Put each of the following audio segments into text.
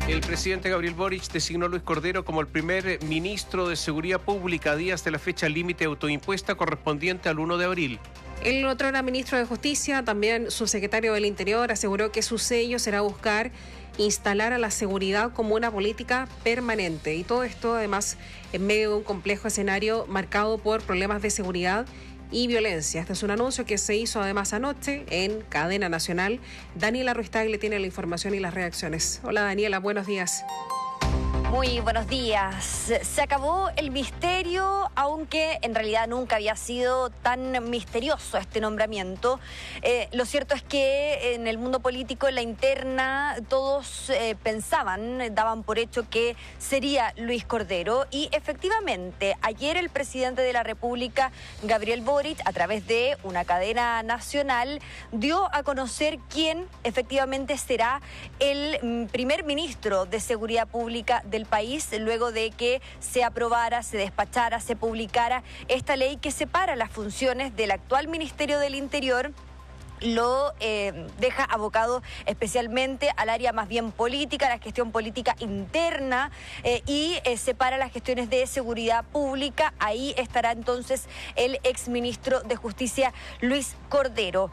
El presidente Gabriel Boric designó a Luis Cordero como el primer ministro de Seguridad Pública a días de la fecha límite autoimpuesta correspondiente al 1 de abril. El otro era ministro de Justicia, también subsecretario del Interior, aseguró que su sello será buscar instalar a la seguridad como una política permanente. Y todo esto, además, en medio de un complejo escenario marcado por problemas de seguridad y violencia. Este es un anuncio que se hizo además anoche en cadena nacional. Daniela Ruiz-Tagle tiene la información y las reacciones. Hola Daniela, buenos días. Muy buenos días. Se acabó el misterio, aunque en realidad nunca había sido tan misterioso este nombramiento. Lo cierto es que en el mundo político, en la interna, todos pensaban, daban por hecho que sería Luis Cordero. Y efectivamente, ayer el presidente de la República, Gabriel Boric, a través de una cadena nacional, dio a conocer quién efectivamente será el primer ministro de Seguridad Pública del país, luego de que se aprobara, se despachara, se publicara esta ley que separa las funciones del actual Ministerio del Interior. Lo deja abocado especialmente al área más bien política, la gestión política interna, y separa las gestiones de seguridad pública. Ahí estará entonces el exministro de Justicia, Luis Cordero.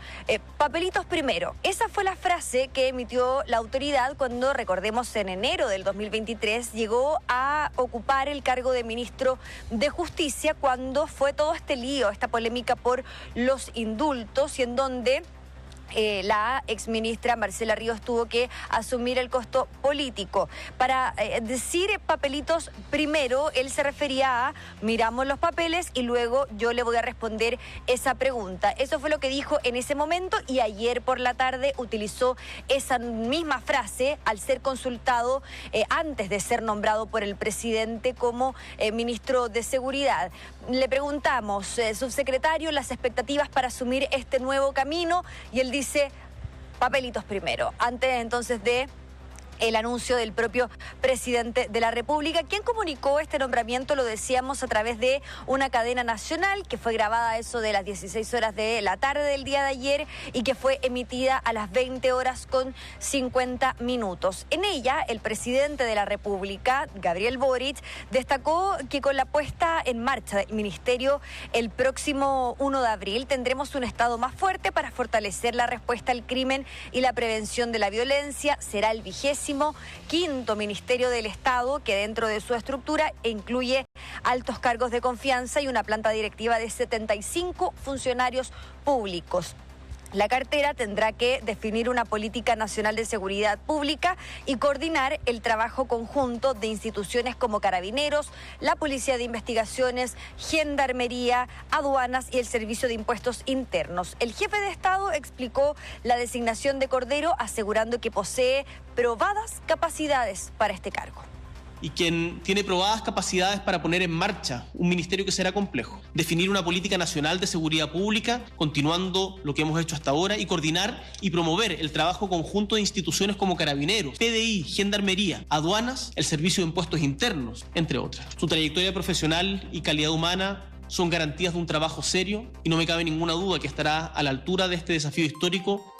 Papelitos primero. Esa fue la frase que emitió la autoridad cuando, recordemos, en enero del 2023 llegó a ocupar el cargo de ministro de Justicia, cuando fue todo este lío, esta polémica por los indultos, y en donde la exministra Marcela Ríos tuvo que asumir el costo político. Para decir papelitos primero, él se refería a miramos los papeles y luego yo le voy a responder esa pregunta. Eso fue lo que dijo en ese momento, y ayer por la tarde utilizó esa misma frase al ser consultado antes de ser nombrado por el presidente como ministro de Seguridad. Le preguntamos, subsecretario, las expectativas para asumir este nuevo camino, y él dice papelitos primero, antes entonces de el anuncio del propio presidente de la República, quien comunicó este nombramiento, lo decíamos, a través de una cadena nacional que fue grabada a eso de las 16 horas de la tarde del día de ayer y que fue emitida a las 20 horas con 50 minutos. En ella, el presidente de la República, Gabriel Boric, destacó que con la puesta en marcha del ministerio el próximo 1 de abril tendremos un Estado más fuerte para fortalecer la respuesta al crimen y la prevención de la violencia. Será el 25º Ministerio del Estado, que dentro de su estructura incluye altos cargos de confianza y una planta directiva de 75 funcionarios públicos. La cartera tendrá que definir una política nacional de seguridad pública y coordinar el trabajo conjunto de instituciones como Carabineros, la Policía de Investigaciones, Gendarmería, Aduanas y el Servicio de Impuestos Internos. El jefe de Estado explicó la designación de Cordero, asegurando que posee probadas capacidades para este cargo. Y quien tiene probadas capacidades para poner en marcha un ministerio que será complejo, definir una política nacional de seguridad pública, continuando lo que hemos hecho hasta ahora, y coordinar y promover el trabajo conjunto de instituciones como Carabineros, PDI, Gendarmería, Aduanas, el Servicio de Impuestos Internos, entre otras. Su trayectoria profesional y calidad humana son garantías de un trabajo serio, y no me cabe ninguna duda que estará a la altura de este desafío histórico.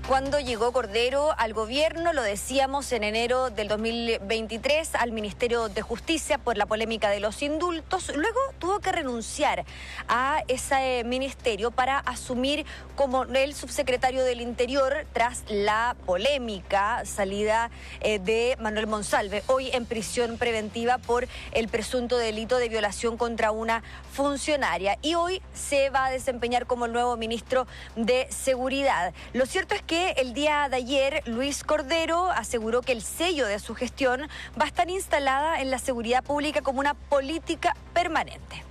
Cuando llegó Cordero al gobierno, lo decíamos, en enero del 2023, al Ministerio de Justicia por la polémica de los indultos, luego tuvo que renunciar a ese ministerio para asumir como el subsecretario del Interior tras la polémica salida de Manuel Monsalve, hoy en prisión preventiva por el presunto delito de violación contra una funcionaria, y hoy se va a desempeñar como el nuevo ministro de Seguridad. Lo cierto es que el día de ayer Luis Cordero aseguró que el sello de su gestión va a estar instalada en la seguridad pública como una política permanente.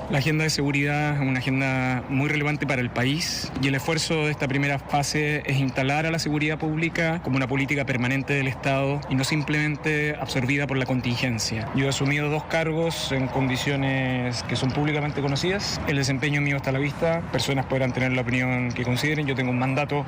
La agenda de seguridad es una agenda muy relevante para el país, y el esfuerzo de esta primera fase es instalar a la seguridad pública como una política permanente del Estado y no simplemente absorbida por la contingencia. Yo he asumido 2 cargos en condiciones que son públicamente conocidas. El desempeño mío está a la vista, personas podrán tener la opinión que consideren, yo tengo un mandato.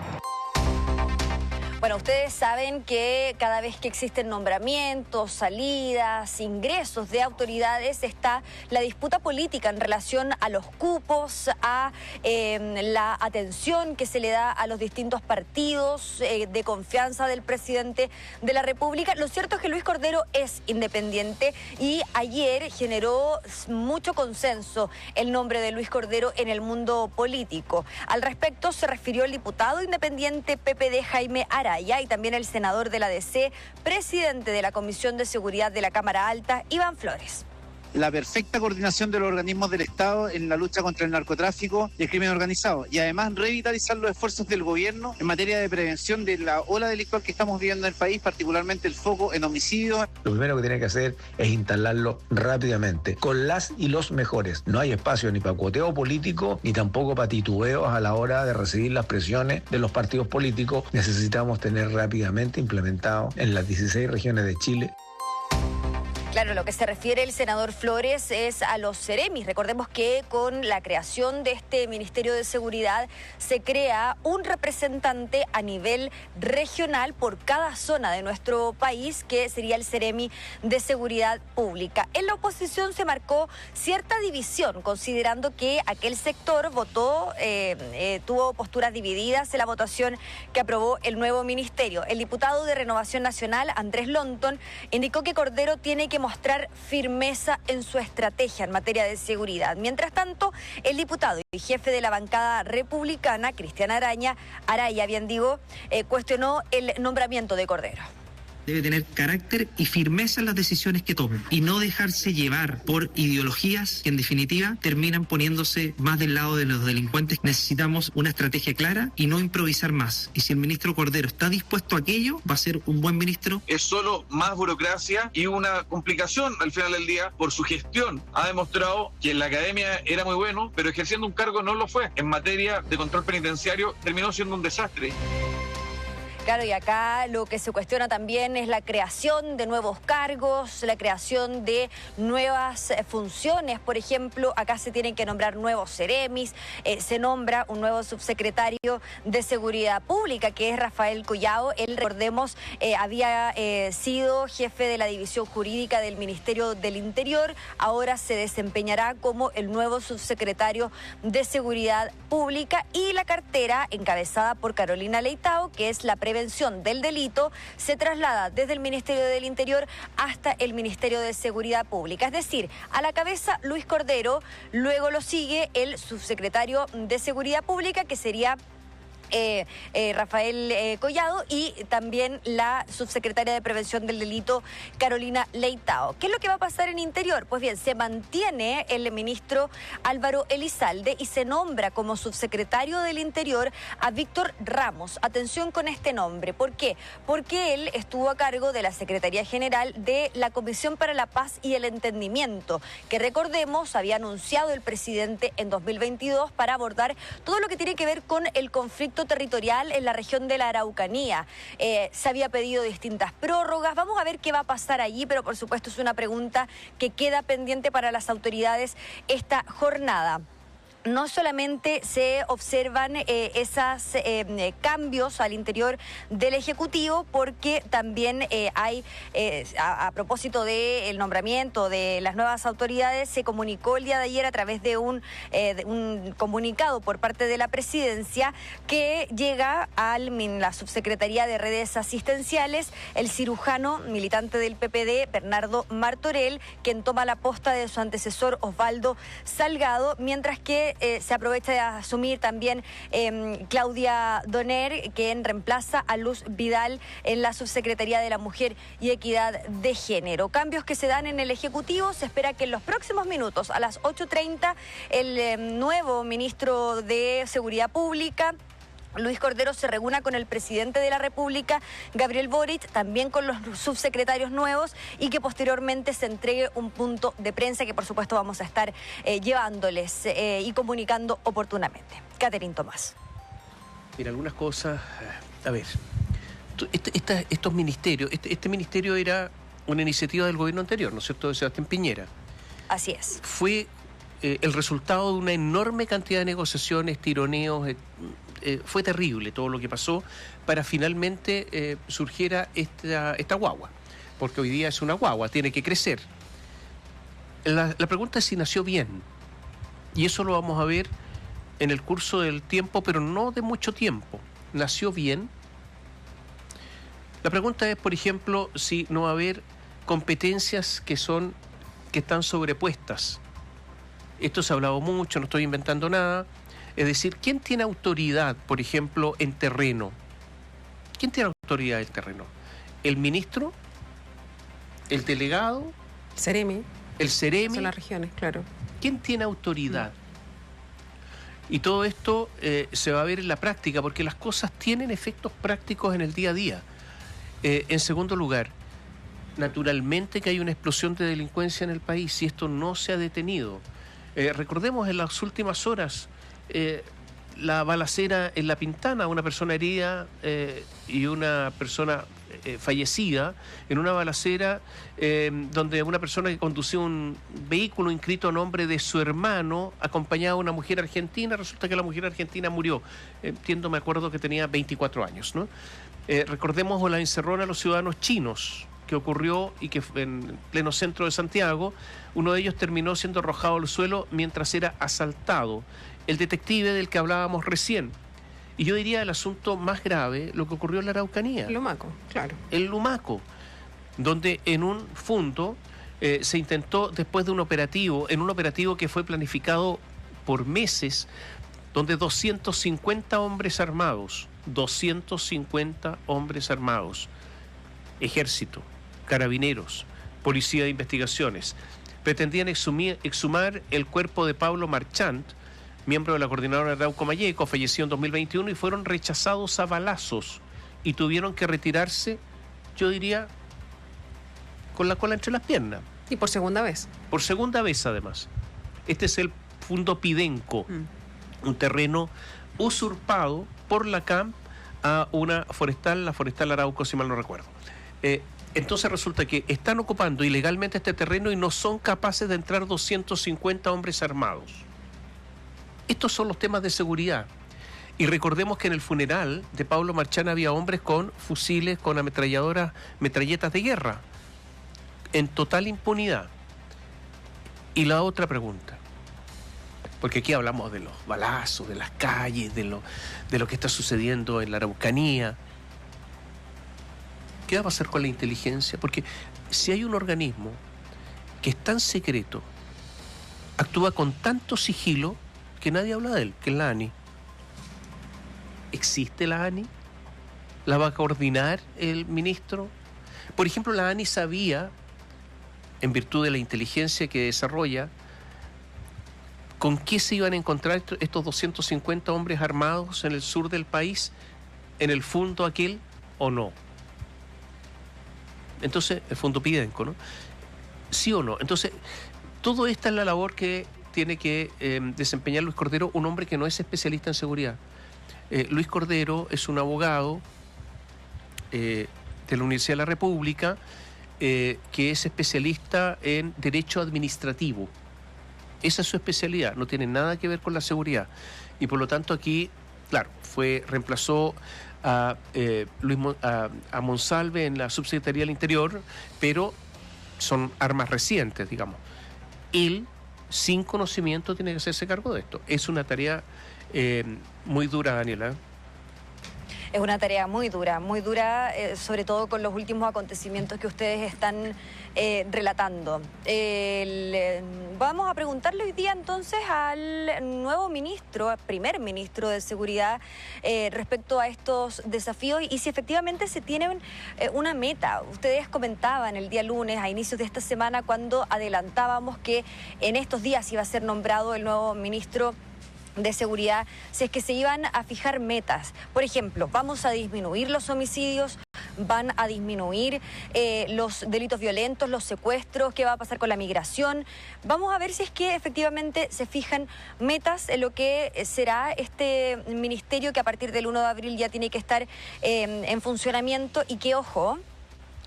Bueno, ustedes saben que cada vez que existen nombramientos, salidas, ingresos de autoridades, está la disputa política en relación a los cupos, a la atención que se le da a los distintos partidos de confianza del presidente de la República. Lo cierto es que Luis Cordero es independiente y ayer generó mucho consenso el nombre de Luis Cordero en el mundo político. Al respecto se refirió el diputado independiente PPD Jaime Araya y también el senador de la DC, presidente de la Comisión de Seguridad de la Cámara Alta, Iván Flores. La perfecta coordinación de los organismos del Estado en la lucha contra el narcotráfico y el crimen organizado, y además revitalizar los esfuerzos del gobierno en materia de prevención de la ola delictual que estamos viviendo en el país, particularmente el foco en homicidios. Lo primero que tiene que hacer es instalarlo rápidamente, con las y los mejores. No hay espacio ni para cuoteo político, ni tampoco para titubeos a la hora de recibir las presiones de los partidos políticos. Necesitamos tener rápidamente implementado en las 16 regiones de Chile. Claro, lo que se refiere el senador Flores es a los Ceremis. Recordemos que con la creación de este Ministerio de Seguridad se crea un representante a nivel regional por cada zona de nuestro país, que sería el Ceremi de Seguridad Pública. En la oposición se marcó cierta división, considerando que aquel sector votó, tuvo posturas divididas en la votación que aprobó el nuevo ministerio. El diputado de Renovación Nacional, Andrés Lonton, indicó que Cordero tiene que mostrar firmeza en su estrategia en materia de seguridad. Mientras tanto, el diputado y jefe de la bancada republicana, Cristian Araya, cuestionó el nombramiento de Cordero. Debe tener carácter y firmeza en las decisiones que tome y no dejarse llevar por ideologías que en definitiva terminan poniéndose más del lado de los delincuentes. Necesitamos una estrategia clara y no improvisar más. Y si el ministro Cordero está dispuesto a aquello, va a ser un buen ministro. Es solo más burocracia y una complicación al final del día por su gestión. Ha demostrado que en la academia era muy bueno, pero ejerciendo un cargo no lo fue. En materia de control penitenciario terminó siendo un desastre. Claro, y acá lo que se cuestiona también es la creación de nuevos cargos, la creación de nuevas funciones. Por ejemplo, acá se tienen que nombrar nuevos ceremis, se nombra un nuevo subsecretario de Seguridad Pública, que es Rafael Collado. Él, recordemos, había sido jefe de la División Jurídica del Ministerio del Interior. Ahora se desempeñará como el nuevo subsecretario de Seguridad Pública, y la cartera encabezada por Carolina Leitao, que es la prevención del delito, se traslada desde el Ministerio del Interior hasta el Ministerio de Seguridad Pública. Es decir, a la cabeza Luis Cordero, luego lo sigue el subsecretario de Seguridad Pública, que sería Rafael Collado, y también la subsecretaria de Prevención del Delito, Carolina Leitao. ¿Qué es lo que va a pasar en Interior? Pues bien, se mantiene el ministro Álvaro Elizalde y se nombra como subsecretario del Interior a Víctor Ramos. Atención con este nombre. ¿Por qué? Porque él estuvo a cargo de la Secretaría General de la Comisión para la Paz y el Entendimiento, que, recordemos, había anunciado el presidente en 2022 para abordar todo lo que tiene que ver con el conflicto territorial en la región de la Araucanía. Se había pedido distintas prórrogas. Vamos a ver qué va a pasar allí, pero por supuesto es una pregunta que queda pendiente para las autoridades esta jornada. No solamente se observan esos cambios al interior del Ejecutivo, porque también hay, a propósito del nombramiento de las nuevas autoridades, se comunicó el día de ayer a través de un comunicado por parte de la Presidencia, que llega a la Subsecretaría de Redes Asistenciales el cirujano militante del PPD, Bernardo Martorell, quien toma la posta de su antecesor Osvaldo Salgado, mientras que se aprovecha de asumir también Claudia Doner, quien reemplaza a Luz Vidal en la Subsecretaría de la Mujer y Equidad de Género. Cambios que se dan en el Ejecutivo. Se espera que en los próximos minutos, a las 8:30, el nuevo ministro de Seguridad Pública, Luis Cordero, se reúna con el presidente de la República, Gabriel Boric, también con los subsecretarios nuevos, y que posteriormente se entregue un punto de prensa que por supuesto vamos a estar llevándoles y comunicando oportunamente. Catherine Tomás. Mira, algunas cosas, a ver, estos ministerios, este ministerio era una iniciativa del gobierno anterior, ¿no es cierto?, de Sebastián Piñera. Así es. Fue el resultado de una enorme cantidad de negociaciones, tironeos, fue terrible todo lo que pasó para finalmente surgiera esta guagua, porque hoy día es una guagua, tiene que crecer. La pregunta es si nació bien, y eso lo vamos a ver en el curso del tiempo, pero no de mucho tiempo. ¿Nació bien? La pregunta es, por ejemplo, si no va a haber competencias que están sobrepuestas. Esto se ha hablado mucho, no estoy inventando nada. Es decir, ¿quién tiene autoridad, por ejemplo, en terreno? ¿Quién tiene autoridad en terreno? ¿El ministro? ¿El delegado? Ceremi. ¿El Ceremi? Son las regiones, claro. ¿Quién tiene autoridad? Y todo esto se va a ver en la práctica, porque las cosas tienen efectos prácticos en el día a día. En segundo lugar, naturalmente que hay una explosión de delincuencia en el país y esto no se ha detenido. Recordemos en las últimas horas la balacera en La Pintana, una persona herida y una persona fallecida en una balacera donde una persona que conducía un vehículo inscrito a nombre de su hermano acompañaba a una mujer argentina. Resulta que la mujer argentina murió. Me acuerdo que tenía 24 años, ¿no? Recordemos la encerrona a los ciudadanos chinos que ocurrió y que en pleno centro de Santiago, uno de ellos terminó siendo arrojado al suelo mientras era asaltado. El detective del que hablábamos recién. Y yo diría el asunto más grave, lo que ocurrió en la Araucanía. El Lumaco, claro. El Lumaco, donde en un punto se intentó, después de un operativo que fue planificado por meses, donde 250 hombres armados, ejército, carabineros, policía de investigaciones, pretendían exhumar el cuerpo de Pablo Marchant, miembro de la coordinadora de Arauco Mayeco, falleció en 2021 y fueron rechazados a balazos y tuvieron que retirarse, yo diría, con la cola entre las piernas. Y por segunda vez. Por segunda vez, además. Este es el Fundo Pidenco, un terreno usurpado por la CAM a una forestal, la Forestal Arauco, si mal no recuerdo. Entonces resulta que están ocupando ilegalmente este terreno y no son capaces de entrar 250 hombres armados. Estos son los temas de seguridad. Y recordemos que en el funeral de Pablo Marchant había hombres con fusiles, con ametralladoras, metralletas de guerra, en total impunidad. Y la otra pregunta, porque aquí hablamos de los balazos, de las calles, de lo que está sucediendo en la Araucanía. ¿Qué va a pasar con la inteligencia? Porque si hay un organismo que es tan secreto, actúa con tanto sigilo, que nadie habla de él, que es la ANI. ¿Existe la ANI? ¿La va a coordinar el ministro? Por ejemplo, la ANI sabía, en virtud de la inteligencia que desarrolla, con qué se iban a encontrar estos 250 hombres armados en el sur del país, en el fondo aquel, o no. Entonces, el Fundo Pidenco, ¿no? ¿Sí o no? Entonces, todo esta es la labor que tiene que desempeñar Luis Cordero, un hombre que no es especialista en seguridad. Luis Cordero es un abogado de la Universidad de la República que es especialista en Derecho Administrativo. Esa es su especialidad, no tiene nada que ver con la seguridad. Y por lo tanto aquí, claro, reemplazó a Monsalve en la Subsecretaría del Interior, pero son armas recientes, digamos. Él, sin conocimiento, tiene que hacerse cargo de esto. Es una tarea muy dura, Daniela. Es una tarea muy dura, sobre todo con los últimos acontecimientos que ustedes están relatando. Vamos a preguntarle hoy día entonces al nuevo ministro, primer ministro de Seguridad, respecto a estos desafíos y si efectivamente se tienen una meta. Ustedes comentaban el día lunes, a inicios de esta semana, cuando adelantábamos que en estos días iba a ser nombrado el nuevo ministro de Seguridad, si es que se iban a fijar metas. Por ejemplo, vamos a disminuir los homicidios, van a disminuir los delitos violentos, los secuestros, qué va a pasar con la migración. Vamos a ver si es que efectivamente se fijan metas en lo que será este ministerio que a partir del 1 de abril ya tiene que estar en funcionamiento y que, ojo,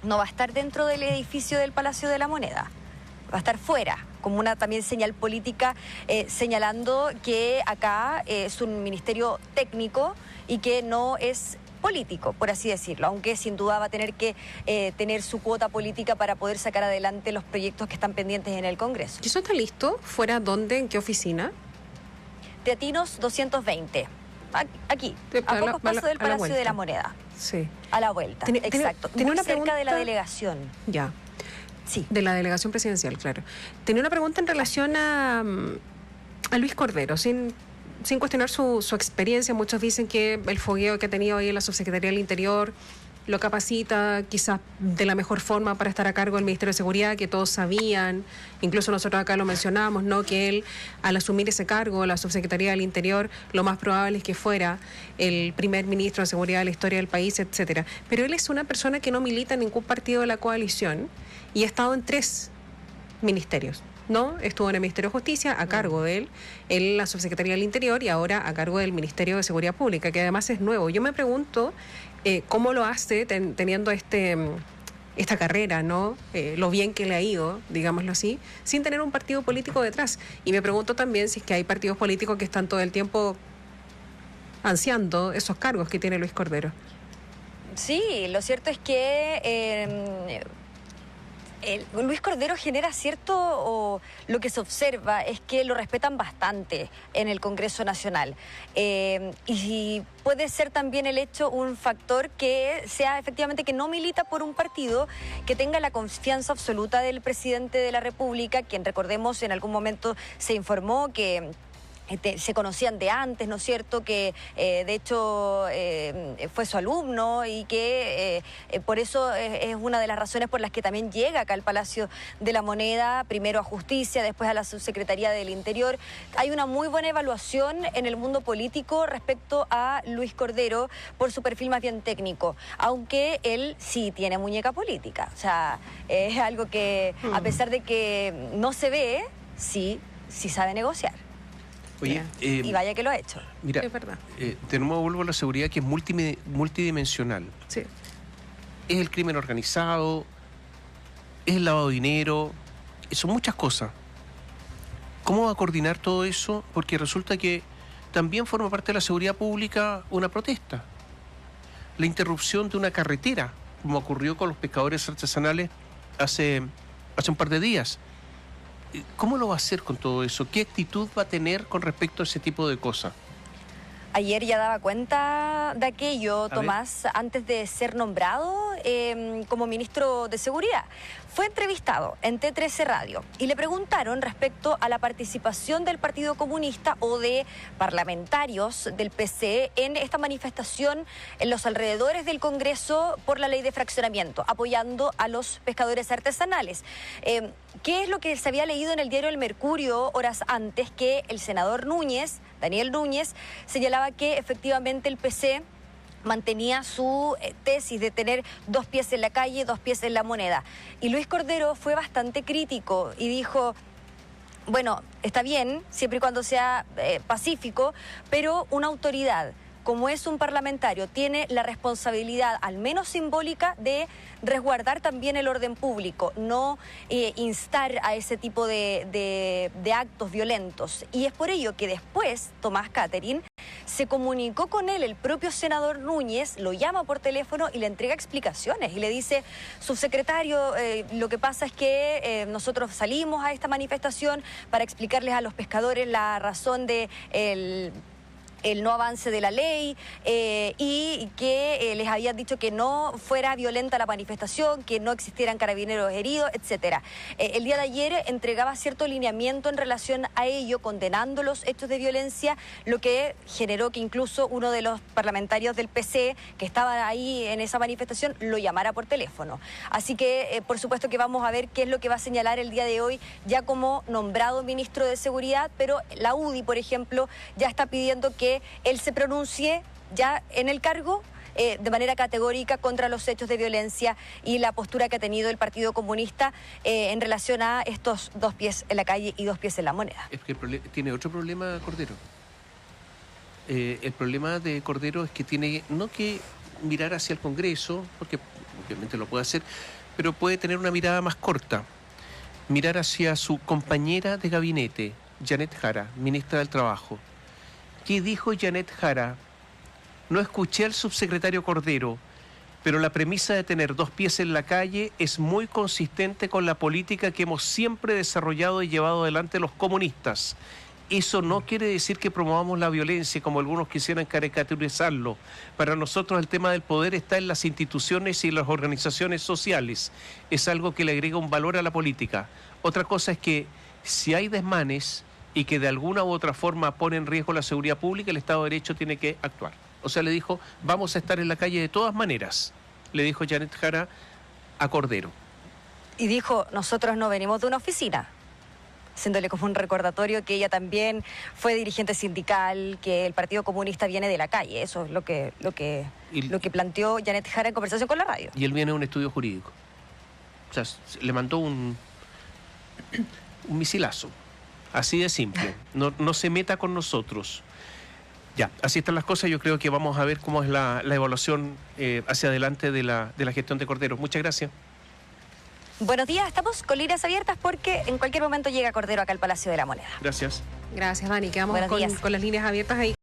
no va a estar dentro del edificio del Palacio de la Moneda, va a estar fuera, como una también señal política, señalando que acá es un ministerio técnico y que no es político, por así decirlo, aunque sin duda va a tener que tener su cuota política para poder sacar adelante los proyectos que están pendientes en el Congreso. ¿Y eso está listo? ¿Fuera dónde? ¿En qué oficina? Teatinos 220. Aquí, a pocos pasos del Palacio de la Moneda. Sí. A la vuelta, exacto. Tenía Muy una cerca de la pregunta... delegación. Ya. Sí. De la delegación presidencial, claro. Tenía una pregunta en relación a Luis Cordero, sin cuestionar su experiencia. Muchos dicen que el fogueo que ha tenido ahí en la Subsecretaría del Interior lo capacita quizás de la mejor forma para estar a cargo del Ministerio de Seguridad, que todos sabían, incluso nosotros acá lo mencionamos, ¿no? Que él, al asumir ese cargo, la Subsecretaría del Interior, lo más probable es que fuera el primer ministro de Seguridad de la historia del país, etcétera. Pero él es una persona que no milita en ningún partido de la coalición y ha estado en 3 ministerios, ¿no? Estuvo en el Ministerio de Justicia a cargo de él, en la Subsecretaría del Interior y ahora a cargo del Ministerio de Seguridad Pública, que además es nuevo. Yo me pregunto cómo lo hace teniendo esta carrera, ¿no? Lo bien que le ha ido, digámoslo así, sin tener un partido político detrás. Y me pregunto también si es que hay partidos políticos que están todo el tiempo ansiando esos cargos que tiene Luis Cordero. Sí, lo cierto es que Luis Cordero genera o lo que se observa es que lo respetan bastante en el Congreso Nacional. Y puede ser también el hecho un factor que sea efectivamente que no milita por un partido, que tenga la confianza absoluta del presidente de la República, quien recordemos en algún momento se informó que se conocían de antes, ¿no es cierto?, que de hecho fue su alumno y que por eso es una de las razones por las que también llega acá al Palacio de la Moneda, primero a Justicia, después a la Subsecretaría del Interior. Hay una muy buena evaluación en el mundo político respecto a Luis Cordero por su perfil más bien técnico, aunque él sí tiene muñeca política. O sea, es algo que a pesar de que no se ve, sí sabe negociar. Oye, y vaya que lo ha hecho. Mira, es verdad. De nuevo vuelvo a la seguridad, que es multidimensional. Sí. Es el crimen organizado, es el lavado de dinero, son muchas cosas. ¿Cómo va a coordinar todo eso? Porque resulta que también forma parte de la seguridad pública una protesta. La interrupción de una carretera, como ocurrió con los pescadores artesanales hace un par de días. ¿Cómo lo va a hacer con todo eso? ¿Qué actitud va a tener con respecto a ese tipo de cosas? Ayer ya daba cuenta de aquello, Tomás, antes de ser nombrado como ministro de Seguridad. Fue entrevistado en T13 Radio y le preguntaron respecto a la participación del Partido Comunista o de parlamentarios del PC en esta manifestación en los alrededores del Congreso por la ley de fraccionamiento, apoyando a los pescadores artesanales. ¿Qué es lo que se había leído en el diario El Mercurio horas antes? Que el senador Daniel Núñez, señalaba que efectivamente el PC mantenía su tesis de tener 2 pies en la calle, 2 pies en la moneda. Y Luis Cordero fue bastante crítico y dijo, bueno, está bien, siempre y cuando sea pacífico, pero una autoridad, como es un parlamentario, tiene la responsabilidad, al menos simbólica, de resguardar también el orden público, no instar a ese tipo de actos violentos. Y es por ello que después Tomás Catherine se comunicó con él, el propio senador Núñez, lo llama por teléfono y le entrega explicaciones y le dice, subsecretario, lo que pasa es que nosotros salimos a esta manifestación para explicarles a los pescadores la razón de el no avance de la ley y que les habían dicho que no fuera violenta la manifestación, que no existieran carabineros heridos, etcétera. El día de ayer entregaba cierto lineamiento en relación a ello, condenando los hechos de violencia, lo que generó que incluso uno de los parlamentarios del PC que estaba ahí en esa manifestación lo llamara por teléfono. Así que, por supuesto que vamos a ver qué es lo que va a señalar el día de hoy, ya como nombrado ministro de Seguridad, pero la UDI, por ejemplo, ya está pidiendo que él se pronuncie ya en el cargo de manera categórica contra los hechos de violencia y la postura que ha tenido el Partido Comunista en relación a estos 2 pies en la calle y 2 pies en la moneda. Es que tiene otro problema Cordero. El problema de Cordero es que tiene no que mirar hacia el Congreso, porque obviamente lo puede hacer, pero puede tener una mirada más corta. mirar hacia su compañera de gabinete, Janet Jara, ministra del Trabajo. ¿Qué dijo Janet Jara? No escuché al subsecretario Cordero, pero la premisa de tener dos pies en la calle es muy consistente con la política que hemos siempre desarrollado y llevado adelante los comunistas. Eso no quiere decir que promovamos la violencia, como algunos quisieran caricaturizarlo. Para nosotros el tema del poder está en las instituciones y las organizaciones sociales. Es algo que le agrega un valor a la política. Otra cosa es que si hay desmanes y que de alguna u otra forma pone en riesgo la seguridad pública, el Estado de Derecho tiene que actuar. O sea, le dijo, vamos a estar en la calle de todas maneras, le dijo Janet Jara a Cordero. Y dijo, nosotros no venimos de una oficina, haciéndole como un recordatorio que ella también fue dirigente sindical, que el Partido Comunista viene de la calle. Eso es lo que planteó Janet Jara en conversación con la radio. Y él viene de un estudio jurídico. O sea, le mandó un misilazo. Así de simple. No se meta con nosotros. Ya, así están las cosas. Yo creo que vamos a ver cómo es la evaluación hacia adelante de la gestión de Cordero. Muchas gracias. Buenos días, estamos con líneas abiertas porque en cualquier momento llega Cordero acá al Palacio de la Moneda. Gracias. Gracias, Dani. Quedamos Buenos días. con las líneas abiertas ahí.